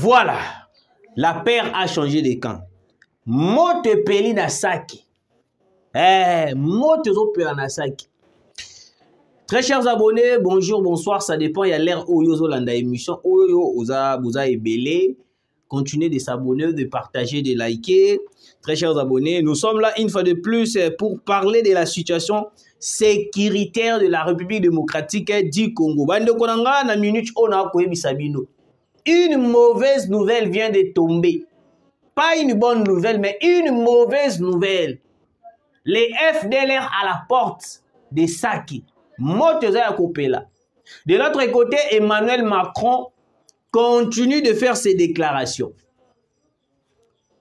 Voilà, la paire a changé de camp. Mote peli na saki. Mote zo peli na saki. Très chers abonnés, bonjour, bonsoir, ça dépend, il y a l'air où yozo landa émission, oyo oza ebele. Continuez de s'abonner, de partager, de liker. Très chers abonnés, nous sommes là une fois de plus pour parler de la situation sécuritaire de la République démocratique du Congo. Bande konanga na minute ona ko ebisabino. Une mauvaise nouvelle vient de tomber. Pas une bonne nouvelle, mais une mauvaise nouvelle. Les FDLR à la porte de Saki. De l'autre côté, Emmanuel Macron continue de faire ses déclarations.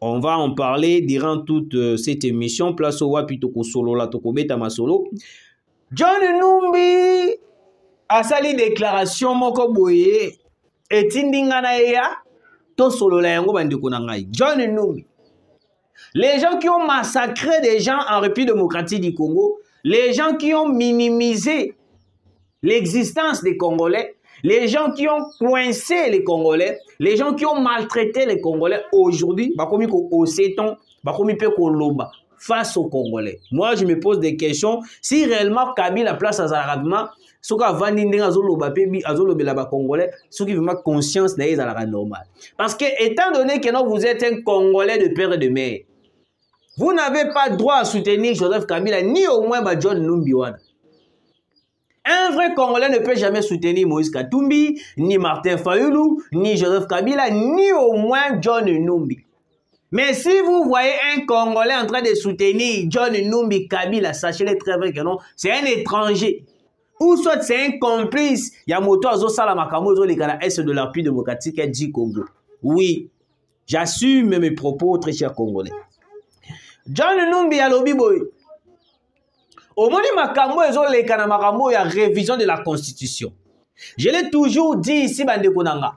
On va en parler durant toute cette émission. Place au Wapitoko Solo, la Tokobeta Masolo. John Numbi a sali déclaration moko boye etindingana ya to solo la yango bandeko na ngai. John Numbi. Les gens qui ont massacré des gens en République démocratique du Congo, les gens qui ont minimisé l'existence des Congolais, les gens qui ont coincé les Congolais, les gens qui ont maltraité les Congolais, aujourd'hui, face aux Congolais. Moi, je me pose des questions. Si réellement Kabila place à Zaravima, ce qui va Congolais, ce qui veut conscience n'est pas normal. Parce que, étant donné que vous êtes un Congolais de père et de mère, vous n'avez pas droit à soutenir Joseph Kabila, ni au moins John Numbi Wana. Un vrai Congolais ne peut jamais soutenir Moïse Katumbi, ni Martin Fayulu, ni Joseph Kabila, ni au moins John Numbi. Mais si vous voyez un Congolais en train de soutenir John Numbi Kabila, sachez-le très bien que non, c'est un étranger. Ou soit c'est un complice. Yamoto Azo Salamakamu Azo Likana Est de la République démocratique du Congo. Oui, j'assume mes propos, très chers Congolais. John Numbi alobi boy. Au moment makambo ezo lekana makambo ya révision de la Constitution. Je l'ai toujours dit ici bande konanga.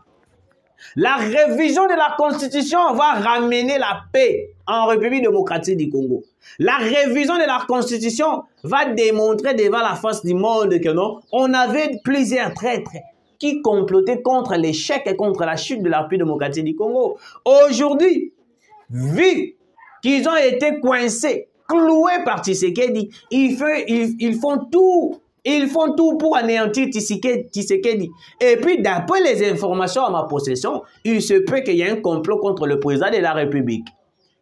La révision de la Constitution va ramener la paix en République démocratique du Congo. La révision de la Constitution va démontrer devant la face du monde que non, on avait plusieurs traîtres qui complotaient contre l'échec et contre la chute de la République démocratique du Congo. Aujourd'hui, vu qu'ils ont été coincés, cloués par Tshisekedi, ils font tout pour anéantir Tshisekedi. Et puis, d'après les informations à ma possession, il se peut qu'il y ait un complot contre le président de la République.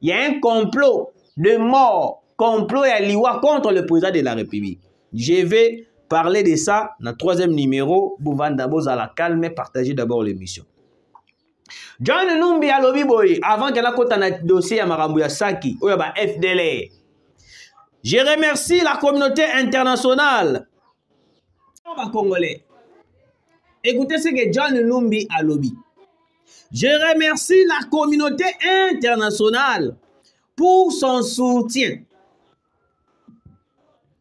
Il y a un complot de mort, complot et liwa contre le président de la République. Je vais parler de ça dans le 3e numéro. Bouvanda Boza la calme, partagez d'abord l'émission. John Numbi alobi boy, avant qu'il y ait un dossier à Marambouya Saki, ou à FDLR. Je remercie la communauté internationale. Congolais. Écoutez ce que John Numbi alobi. Je remercie la communauté internationale pour son soutien.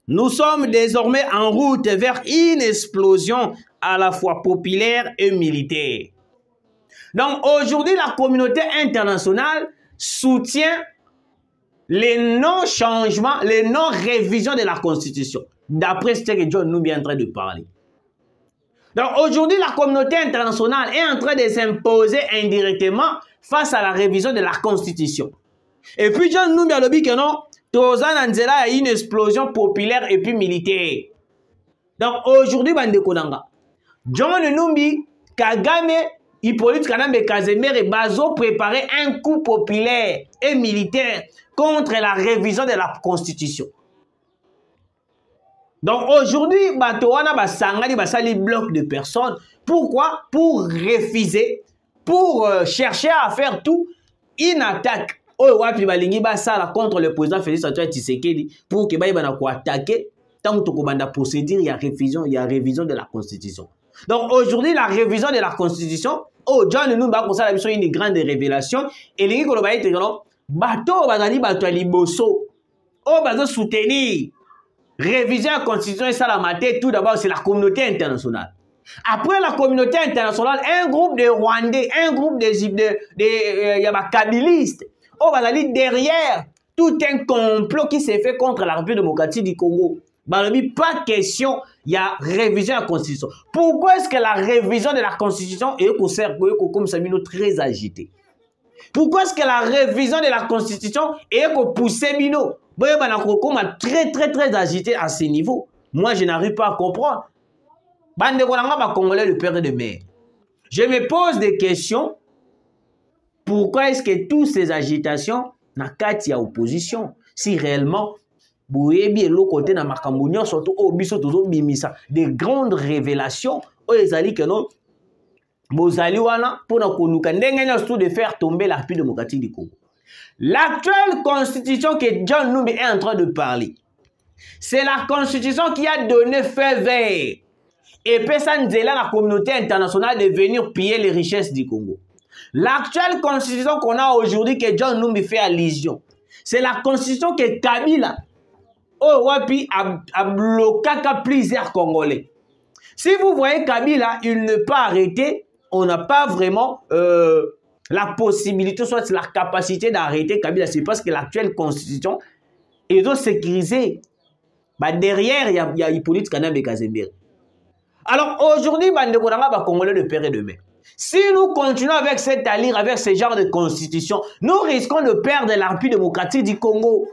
Nous sommes désormais en route vers une explosion à la fois populaire et militaire. Donc aujourd'hui, la communauté internationale soutient les non-changements, les non-révisions de la Constitution. D'après ce que John Numbi est en train de parler. Donc aujourd'hui, la communauté internationale est en train de s'imposer indirectement face à la révision de la Constitution. Et puis John Numbi a dit que non, Tozan Anzela a une explosion populaire et puis militaire. Donc aujourd'hui, Bande Konanga, John Numbi, Kagame, Hippolyte Kanambe Kazemere et Bazo préparer un coup populaire et militaire contre la révision de la Constitution. Donc aujourd'hui, Batowana Basangani Basali bloc de personnes. Pourquoi? Pour refuser, pour chercher à faire tout une attaque. Contre le président Félix Antoine Tshisekedi pour que Baïbana attaquer tant que la procédure, il y a révision de la Constitution. Donc aujourd'hui, la révision de la Constitution, John Numbi a une grande révélation. Et les gens bateau bazali bato liboso bazo soutenir réviser la Constitution et ça la mater. Tout d'abord, c'est la communauté internationale. Après la communauté internationale, un groupe de Rwandais, un groupe de kabilistes, bazali derrière tout un complot qui s'est fait contre la République démocratique du Congo. Pas question, il y a révision de la Constitution. Pourquoi est-ce que la révision de la Constitution est comme ça, très agité? Pourquoi est-ce que la révision de la Constitution est poussée Mino? Très agité à ce niveau. Moi, je n'arrive pas à comprendre. Congolais, le père de mère. Je me pose des questions. Pourquoi est-ce que toutes ces agitations n'a qu'à y a opposition? Si réellement, côté surtout des grandes révélations, de faire tomber la République démocratique du Congo. L'actuelle constitution que John Numbi est en train de parler, c'est la constitution qui a donné feu vert et personne de la communauté internationale de venir piller les richesses du Congo. L'actuelle constitution qu'on a aujourd'hui, que John Numbi fait allusion, c'est la constitution que Kabila a bloqué plusieurs Congolais. Si vous voyez Kabila, il ne peut pas arrêter, on n'a pas vraiment la possibilité, soit la capacité d'arrêter Kabila. C'est parce que l'actuelle constitution est donc sécurisée. Derrière, il y a Hippolyte Kanambe Kazembe. Alors aujourd'hui, Congolais de père et de mère. Si nous continuons avec cette allure, avec ce genre de constitution, nous risquons de perdre la République démocratique du Congo.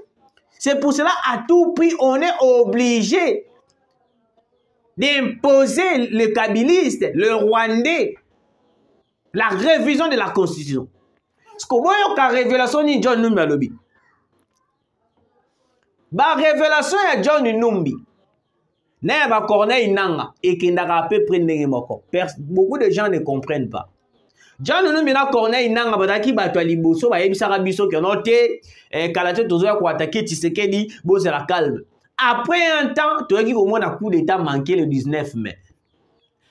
C'est pour cela, à tout prix, on est obligé d'imposer le kabiliste, le rwandais, la révision de la constitution. Parce que moi, la révélation de John Numbi alobi. La révélation de John Numbi. N'a pas Corneille Nanga et qui n'a pas peu prendre moko. Beaucoup de gens ne comprennent pas. John Numbi na Corneille Nanga badaki bato liboso ba yebisaka biso que noté kalate tozoya ko attaquer Tshisekedi bo c'est la calme. Après un temps, tu as dit au coup d'état manqué le 19 mai.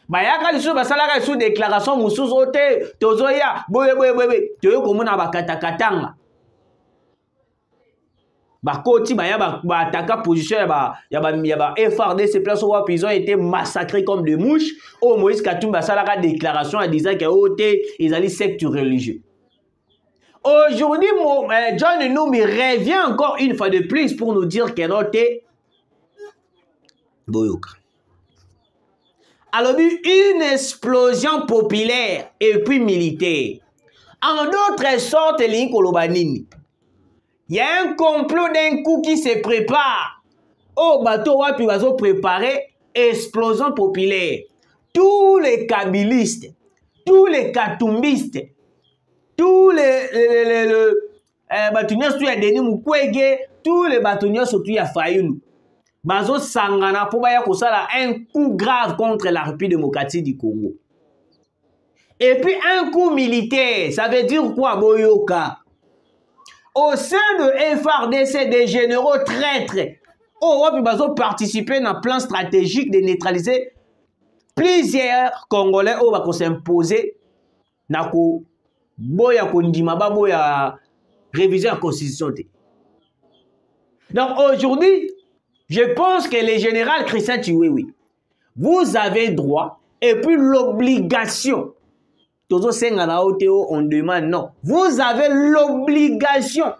Bayaka liso basalaka sous déclaration mususu ote tozoya boye tu as komona bakatakatanga. Bakoti baya bataka position ya ba FRDC place où ils ont été massacrés comme des mouches. Oh Moïse Katumbi salaka déclaration en disant que ote ils allaient secte religieux. Aujourd'hui John Numbi revient encore une fois de plus pour nous dire que ote Boyoka. Alors, une explosion populaire et puis militaire. En d'autres sortes, il y a un complot d'un coup qui se prépare. Au bateau, puis va se préparer explosion populaire. Tous les kabilistes, tous les katumbistes, tous les bâtonniers surtout à Denis Mukwege, tous les bâtonniers surtout à Fayulu. Bazo Sangana pour un coup grave contre la République démocratique du Congo. Et puis un coup militaire, ça veut dire quoi, Boyoka? Au sein de FRDC, des généraux traîtres, Bazo participer dans un plan stratégique de neutraliser plusieurs Congolais qui vont s'imposer dans la réviser la Constitution. Donc aujourd'hui, je pense que le général Christian Chiwewe, vous avez droit et puis l'obligation. On demande non. Vous avez l'obligation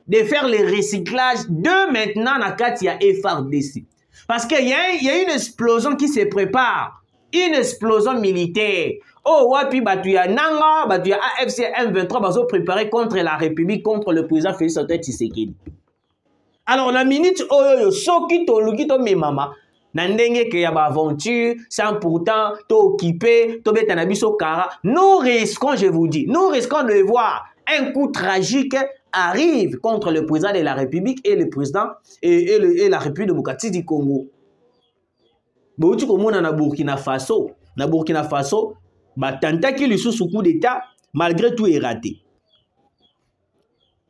de faire le recyclage de maintenant dans Katia FRDC. Parce qu'il y a une explosion qui se prépare. Une explosion militaire. Oh, wapi, batuya Nanga, batuya AFC M23, va se préparer contre la République, contre le président Félix Antoine Tshisekedi. Alors, la minute, soki to luki to me mama, nandenge ke ya ba aventure, sans pourtant t'occuper, to betanabiso kara. Nous risquons, je vous dis, nous risquons de voir un coup tragique arrive contre le président de la République et le président et la République démocratique du Congo. Bouti komona na Burkina Faso, tenta qui lui sous coup d'état, malgré tout est raté.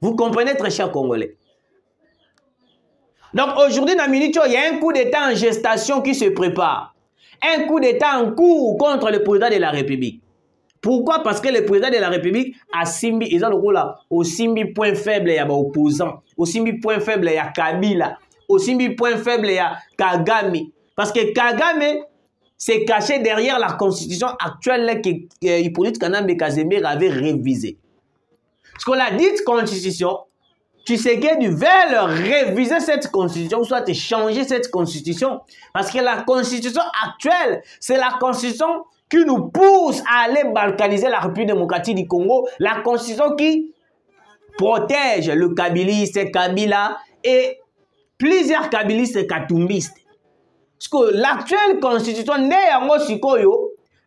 Vous comprenez très cher Congolais. Donc aujourd'hui, dans minute, il y a un coup d'État en gestation qui se prépare. Un coup d'État en cours contre le président de la République. Pourquoi? Parce que le président de la République a Simbi, ils ont le rôle là, au Simbi point faible, il y a des opposants. Au Simbi point faible, il y a Kabila. Au Simbi point faible, il y a Kagame. Parce que Kagame s'est caché derrière la constitution actuelle que Hippolyte Kanambe Kazembe avait révisée. Parce que la dite constitution Tshisekedi veulent réviser cette constitution, soit changer cette constitution. Parce que la constitution actuelle, c'est la constitution qui nous pousse à aller balkaniser la République démocratique du Congo. La constitution qui protège le kabiliste, Kabila et plusieurs kabilistes katumbistes. Parce que l'actuelle constitution,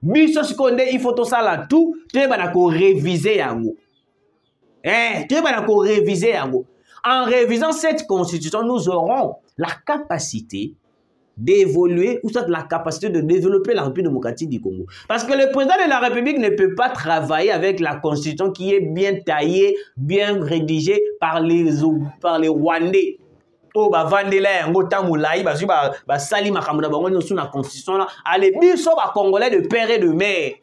il faut tout ça là tout, tu vas réviser yango. En révisant cette constitution, nous aurons la capacité d'évoluer ou soit la capacité de développer la République démocratique du Congo. Parce que le président de la République ne peut pas travailler avec la constitution qui est bien taillée, bien rédigée par les Rwandais. Oh, bah, Vandela, Ngota Moulaï, bah, Sali Makamouda, bah, on est sur la constitution là. Allez, biso, bah, Congolais de père et de mère.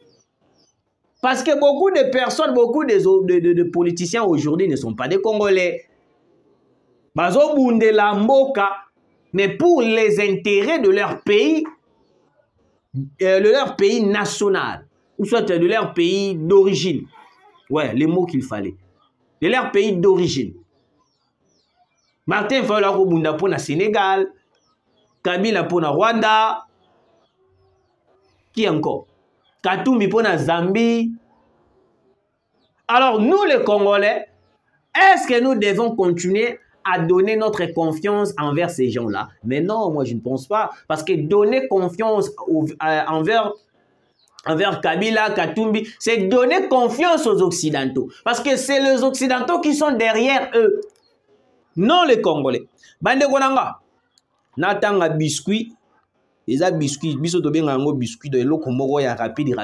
Parce que beaucoup de personnes, beaucoup de politiciens aujourd'hui ne sont pas des Congolais. Bazo Bundela Mboka, mais pour les intérêts de leur pays national, ou soit de leur pays d'origine. Ouais, les mots qu'il fallait. De leur pays d'origine. Martin Fayulu ko bunda pour le Sénégal, Kabila pour le Rwanda, qui encore? Katumbi pour la Zambie. Alors nous les Congolais, est-ce que nous devons continuer à donner notre confiance envers ces gens-là? Mais non, moi je ne pense pas. Parce que donner confiance envers Kabila, Katumbi, c'est donner confiance aux Occidentaux. Parce que c'est les Occidentaux qui sont derrière eux. Non les Congolais. Bande konanga. Natanga biscuit. Les biscuits, biso to benga ngo biscuit de l'eau komoko ya rapide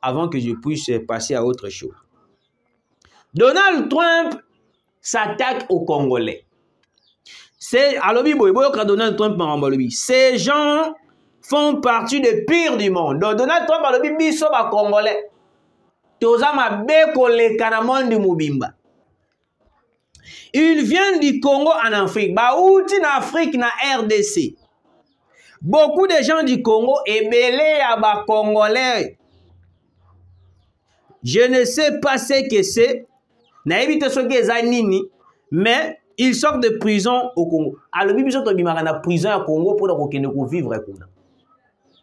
avant que je puisse passer à autre chose. Donald Trump s'attaque aux Congolais. C'est Donald Trump ces gens font partie des pires du monde. Donc Donald Trump alobi biso ba Congolais. Toza mabe koleka na monde mubimba. Ils viennent du Congo en Afrique. Bah, outi en Afrique, na RDC. Beaucoup de gens du Congo ébélés à bas Congolais. Je ne sais pas ce que c'est. Mais ils sortent de prison au Congo. Alors, ils sortent de prison au Congo pour vivre.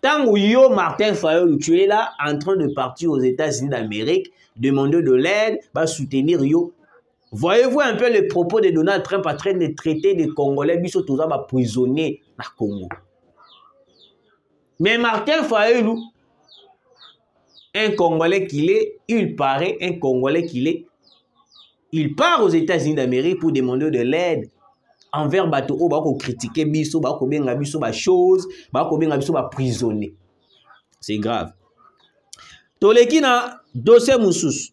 Tant que yo, Martin Fayulu, tu es là en train de partir aux États-Unis d'Amérique, demander de l'aide, soutenir yo. Voyez-vous un peu le propos de Donald Trump en train de traiter des Congolais, biso toza ba prisonniers na Congo. Mais Martin Fayulu, un Congolais qu'il est, il paraît un Congolais qu'il est, il part aux États-Unis d'Amérique pour demander de l'aide envers bateau ou bako critiquer biso, bako benga biso ba chose, bako benga biso ba prisonnier. C'est grave. Toleki na dossier mususu.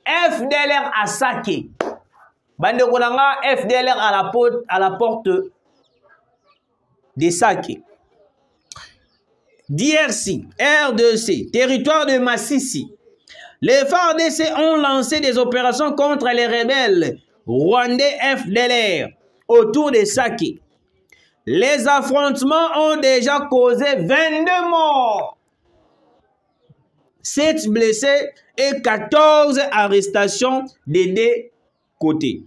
FDLR à Saké. Bande konanga FDLR à la porte de Saké. DRC, RDC, territoire de Massissi. Les FARDC ont lancé des opérations contre les rebelles rwandais FDLR autour de Saké. Les affrontements ont déjà causé 22 morts, 7 blessés et 14 arrestations des deux côtés.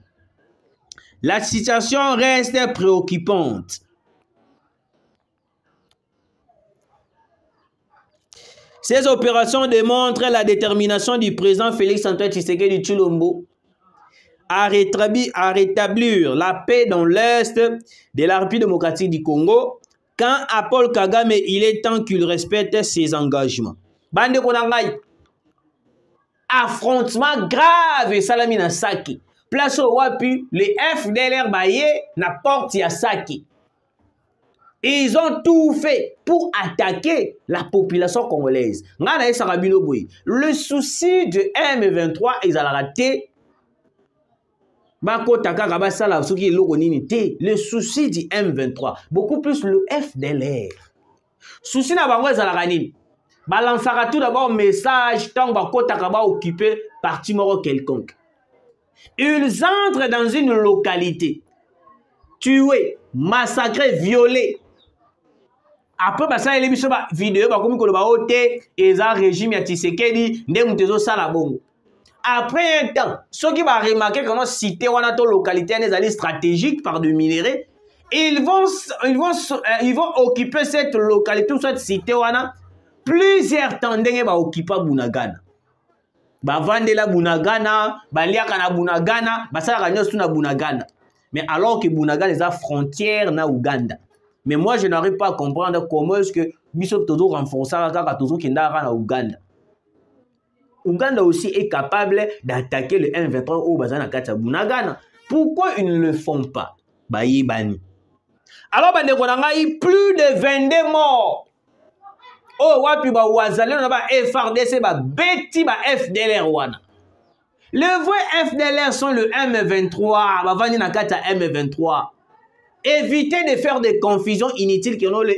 La situation reste préoccupante. Ces opérations démontrent la détermination du président Félix-Antoine Tshisekedi Tshilombo à rétablir la paix dans l'est de la République démocratique du Congo, quand à Paul Kagame, il est temps qu'il respecte ses engagements. Bande konangai, affrontement grave et salami na Saké. Place au wapi, les FDLR baye na porte ya Saké. Ils ont tout fait pour attaquer la population congolaise. Le souci de M23, ils ont raté. Le souci du M23, beaucoup plus le FDLR. Souci na bango ezalakanini. Balansaka tout d'abord message tant bakotaka ba occuper parti moro quelconque. Ils entrent dans une localité, tués, massacrés, violés. Après, ça il y a une vidéo, comme il y a un régime ya Tshisekedi, ndé mutezo sala bongo. Après un temps, ceux qui vont remarquer que notre cité ou notre localité est stratégique par des minéraux, ils vont occuper cette localité ou cette cité ou plusieurs temps ndenge va occuper Bunagana. Ba vandela Bunagana, ba liaka na Bunagana, ba sala kanyosu na Bunagana. Mais alors que Bunagana est à frontière na Ouganda. Mais moi je n'arrive pas à comprendre comment est-ce que Bishop Todo renforce kaka Todo kindara na Ouganda. Ouganda aussi est capable d'attaquer le M23 au Bazana Kata Bunagana. Pourquoi ils ne le font pas? Baïbani. Alors, plus de 22 morts. Oh, wapi ba wazale na ba FRDC ba beti ba FDLR wana. Les vrais FDLR sont le M23, ba vani na kata M23. Évitez de faire des confusions inutiles que non le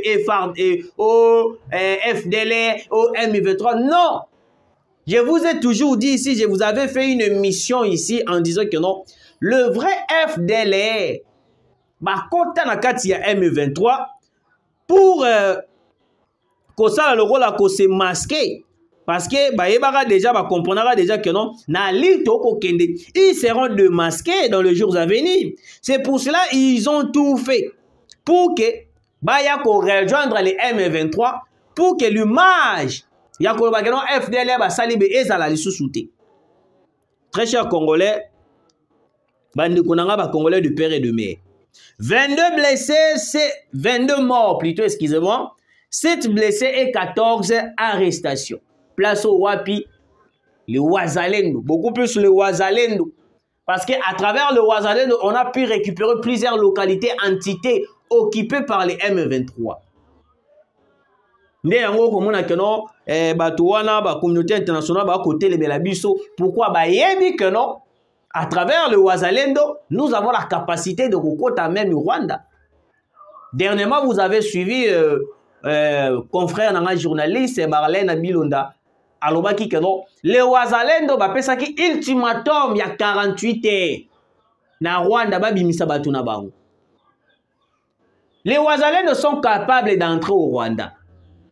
FDLR, au M23. Non. Je vous ai toujours dit ici, je vous avais fait une mission ici en disant que non, le vrai FDLR, bah, quand on a M23, pour que ça le rôle à se masquer, parce que bah, il déjà bah, comprendra déjà que non, ils seront démasqués dans les jours à venir. C'est pour cela ils ont tout fait pour que bah, y a qu'on rejoindre les M23 pour que l'image FDLR bah, salibe ezala lisusuté. Très chers Congolais, Congolais de père et de mère. 22 blessés, c'est 22 morts plutôt, excusez-moi. 7 blessés et 14 arrestations. Place au Wapi, le Ouazalendo, beaucoup plus le Ouazalendo. Parce qu'à travers le Ouazalendo, on a pu récupérer plusieurs localités, entités occupées par les M23. La communauté internationale à côté les Belabiso. Pourquoi que non? À travers le Ouazalendo, nous avons la capacité de recruter même Rwanda. Dernièrement, vous avez suivi confrère dans journaliste Marlène Bilonda. Alors, qui que non? Le Ouazalendo, ça qui ultimatum il y a 48 heures. Na Rwanda, bimisa batuna bango. Les Ouazalendo sont capables d'entrer au Rwanda.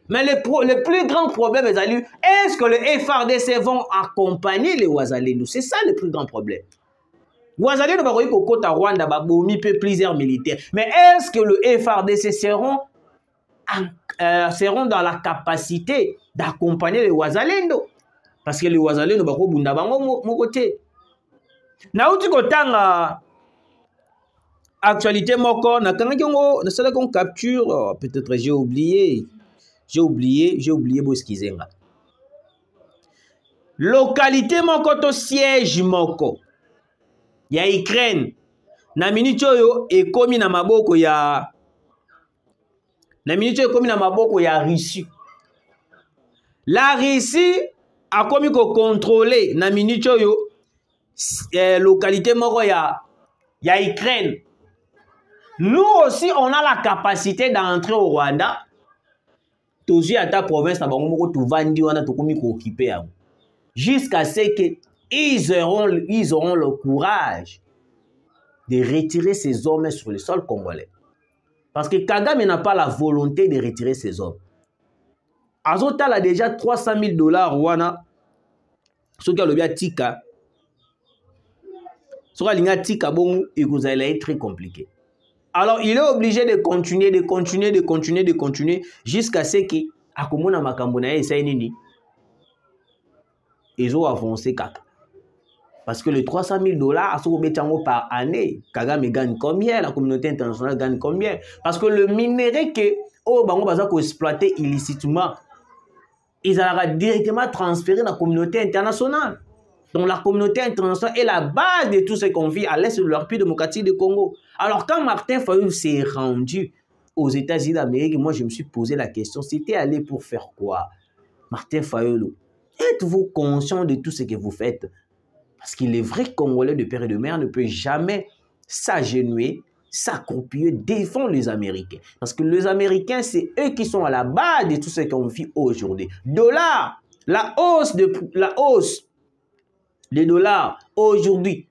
Mais le plus grand problème est-ce que les FRDC vont accompagner les Ouazalendo? C'est ça le plus grand problème. Ouazalendo va côté Rwanda peut plusieurs militaires. Mais est-ce que le FRDC seront dans la capacité d'accompagner les Ouazalendo? Parce que les Ouazalendo va bunda bango mon côté. Na uti kotanga actualité moko na kangaki ngo na sala qu'on capture peut-être j'ai oublié Boskizenga. Localité moko to siège moko ya Ukraine na minute oyo ekomi na maboko ya Russie. La Russie a komi ko contrôler na minute oyo localité moko ya Ukraine. Nous aussi on a la capacité d'entrer au Rwanda. Jusqu'à ce qu'ils auront le courage de retirer ces hommes sur le sol congolais. Parce que Kagame n'a pas la volonté de retirer ces hommes. Azotal a déjà $300 000 ce qui a le tika. Ce qui a tika bon et vous allez être très compliqué. Alors, il est obligé de continuer jusqu'à ce que Akomona Makambona et Sainini ils ont avancé kaka. Parce que les $300 000 à ce par année, Kagame gagne combien? La communauté internationale gagne combien? Parce que le minerai que Bango Baza exploité illicitement, ils ont directement transféré dans la communauté internationale. Donc la communauté internationale est la base de tout ce qu'on vit à l'est de la République démocratique du Congo. Alors quand Martin Fayulu s'est rendu aux États-Unis d'Amérique, moi je me suis posé la question, c'était allé pour faire quoi? Martin Fayulu, êtes-vous conscient de tout ce que vous faites? Parce que les vrais Congolais de père et de mère ne peuvent jamais s'agenouiller, s'accroupir, défendre les Américains. Parce que les Américains, c'est eux qui sont à la base de tout ce qu'on vit aujourd'hui. Dollar, la hausse des dollars aujourd'hui,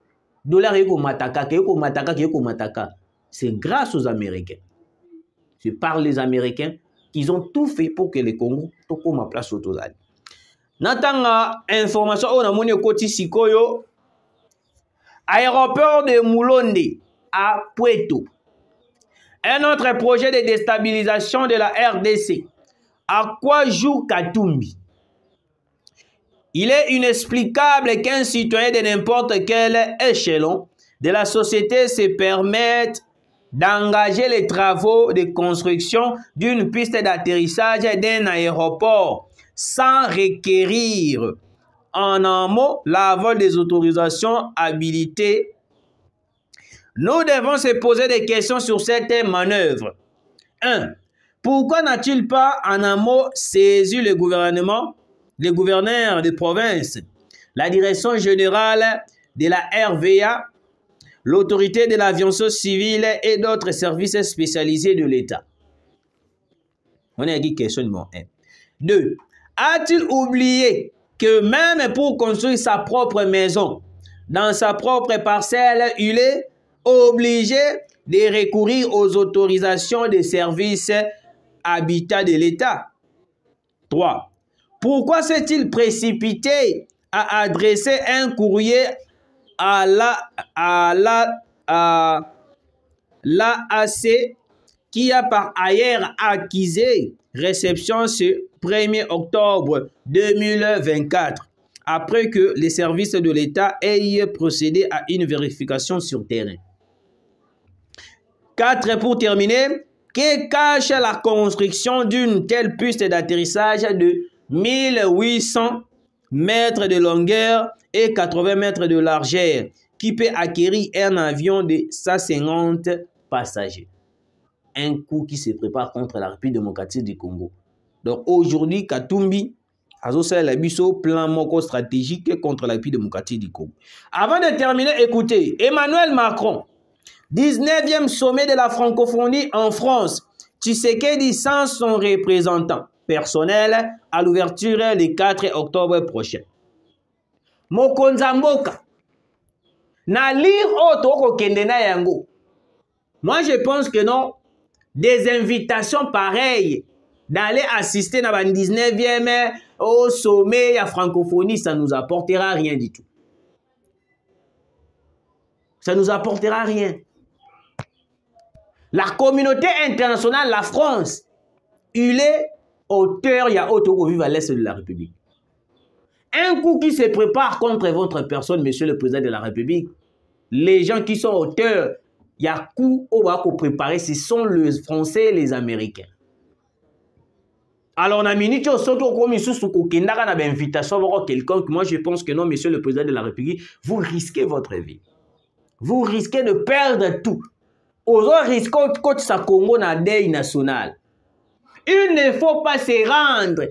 c'est grâce aux Américains. C'est par les Américains qu'ils ont tout fait pour que les Congos toquent ma place au total. Natanga information on a moni koti sikoyo. Aéroport de Moulonde à Puerto. Un autre projet de déstabilisation de la RDC. À quoi joue Katumbi? Il est inexplicable qu'un citoyen de n'importe quel échelon de la société se permette d'engager les travaux de construction d'une piste d'atterrissage d'un aéroport sans requérir en amont l'aval des autorisations habilitées. Nous devons se poser des questions sur cette manœuvre. 1. Pourquoi n'a-t-il pas en amont saisi le gouvernement, les gouverneurs de province, la direction générale de la RVA, l'autorité de l'aviation civile et d'autres services spécialisés de l'État? On a dit question numéro 1. 2. A-t-il oublié que même pour construire sa propre maison, dans sa propre parcelle, il est obligé de recourir aux autorisations des services habitat de l'État? 3. Pourquoi s'est-il précipité à adresser un courrier à l'AAC qui a par ailleurs acquisé réception ce 1er octobre 2024 après que les services de l'État aient procédé à une vérification sur terrain? 4. Pour terminer, que cache la construction d'une telle piste d'atterrissage de 1800 mètres de longueur et 80 mètres de largeur qui peut acquérir un avion de 150 passagers? Un coup qui se prépare contre la République démocratique du Congo. Donc aujourd'hui, Katumbi a un plan moko stratégique contre la République démocratique du Congo. Avant de terminer, écoutez, Emmanuel Macron, 19e sommet de la francophonie en France, Tshisekedi sans son représentant personnel à l'ouverture le 4 octobre prochain. Mokonzamboka, na lire auto kendena yango. Moi je pense que non, des invitations pareilles d'aller assister dans le 19e au sommet de la francophonie, ça ne nous apportera rien du tout. Ça ne nous apportera rien. La communauté internationale, la France, il est auteur, il y a autre qui vit à l'est de la République. Un coup qui se prépare contre votre personne, monsieur le président de la République, les gens qui sont auteurs, il y a coup au va préparer, ce sont les Français et les Américains. Alors, on a mis une invitation à quelqu'un que moi je pense que non, monsieur le président de la République, vous risquez votre vie. Vous risquez de perdre tout. Aux risques de sa Congo na deuil national. Il ne faut pas se rendre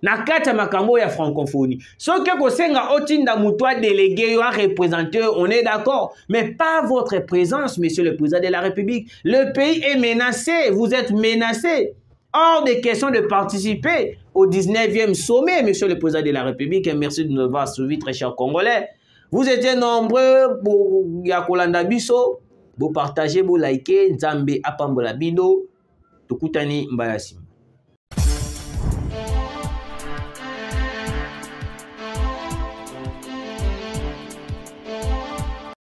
na kata makambo ya francophonie. Ce que kosenga otinda mutwa délégué ou représenté, on est d'accord, mais pas votre présence, monsieur le président de la République. Le pays est menacé, vous êtes menacé. Hors de question de participer au 19e sommet, monsieur le président de la République. Et merci de nous avoir suivis, très chers Congolais. Vous étiez nombreux pour Yakolanda Biso. Vous partagez, vous likez, Nzambe apambola bido, tukutani mbayasi.